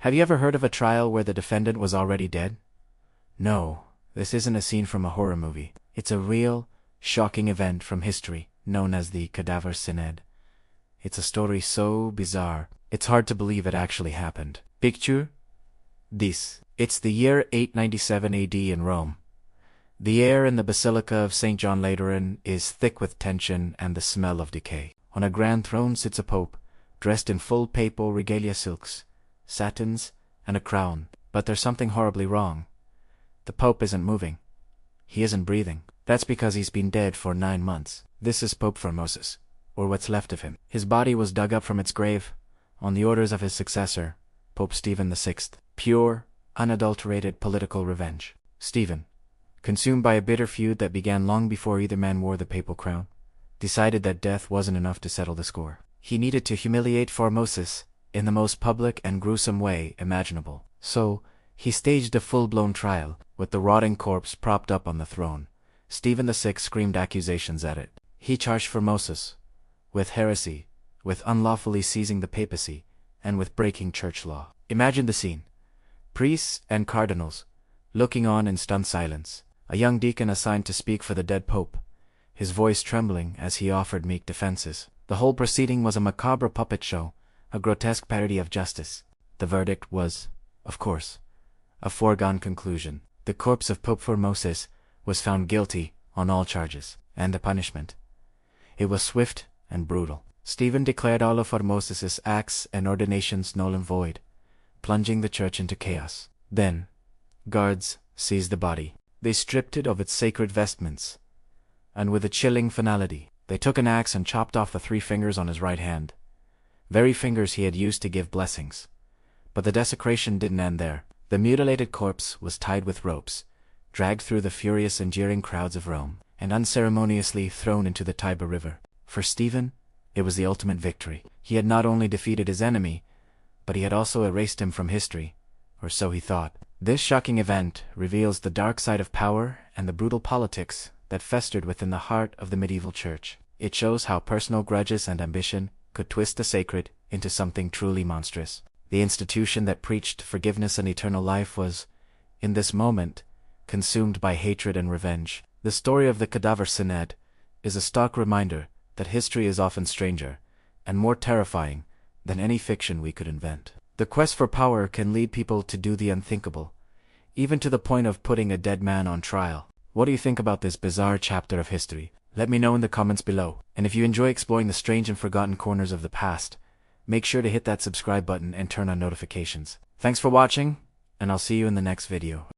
Have you ever heard of a trial where the defendant was already dead? No, this isn't a scene from a horror movie. It's a real, shocking event from history, known as the Cadaver Synod. It's a story so bizarre, it's hard to believe it actually happened. Picture this. It's the year 897 AD in Rome. The air in the Basilica of St. John Lateran is thick with tension and the smell of decay. On a grand throne sits a pope, dressed in full papal regalia silks, satins, and a crown. But there's something horribly wrong. The pope isn't moving. He isn't breathing. That's because he's been dead for 9 months. This is Pope Formosus, or what's left of him. His body was dug up from its grave, on the orders of his successor, Pope Stephen VI. Pure, unadulterated political revenge. Stephen, consumed by a bitter feud that began long before either man wore the papal crown, decided that death wasn't enough to settle the score. He needed to humiliate Formosus in the most public and gruesome way imaginable. So, he staged a full-blown trial, with the rotting corpse propped up on the throne. Stephen VI screamed accusations at it. He charged Formosus with heresy, with unlawfully seizing the papacy, and with breaking church law. Imagine the scene. Priests and cardinals, looking on in stunned silence. A young deacon assigned to speak for the dead pope, his voice trembling as he offered meek defenses. The whole proceeding was a macabre puppet show, a grotesque parody of justice. The verdict was, of course, a foregone conclusion. The corpse of Pope Formosus was found guilty on all charges, and the punishment. It was swift and brutal. Stephen declared all of Formosus's acts and ordinations null and void, plunging the church into chaos. Then, guards seized the body. They stripped it of its sacred vestments, and with a chilling finality, they took an axe and chopped off the 3 fingers on his right hand, very fingers he had used to give blessings. But the desecration didn't end there. The mutilated corpse was tied with ropes, dragged through the furious and jeering crowds of Rome, and unceremoniously thrown into the Tiber River. For Stephen, it was the ultimate victory. He had not only defeated his enemy, but he had also erased him from history, or so he thought. This shocking event reveals the dark side of power and the brutal politics that festered within the heart of the medieval church. It shows how personal grudges and ambition could twist the sacred into something truly monstrous. The institution that preached forgiveness and eternal life was, in this moment, consumed by hatred and revenge. The story of the Cadaver Synod is a stark reminder that history is often stranger and more terrifying than any fiction we could invent. The quest for power can lead people to do the unthinkable, even to the point of putting a dead man on trial. What do you think about this bizarre chapter of history? Let me know in the comments below. And if you enjoy exploring the strange and forgotten corners of the past, make sure to hit that subscribe button and turn on notifications. Thanks for watching, and I'll see you in the next video.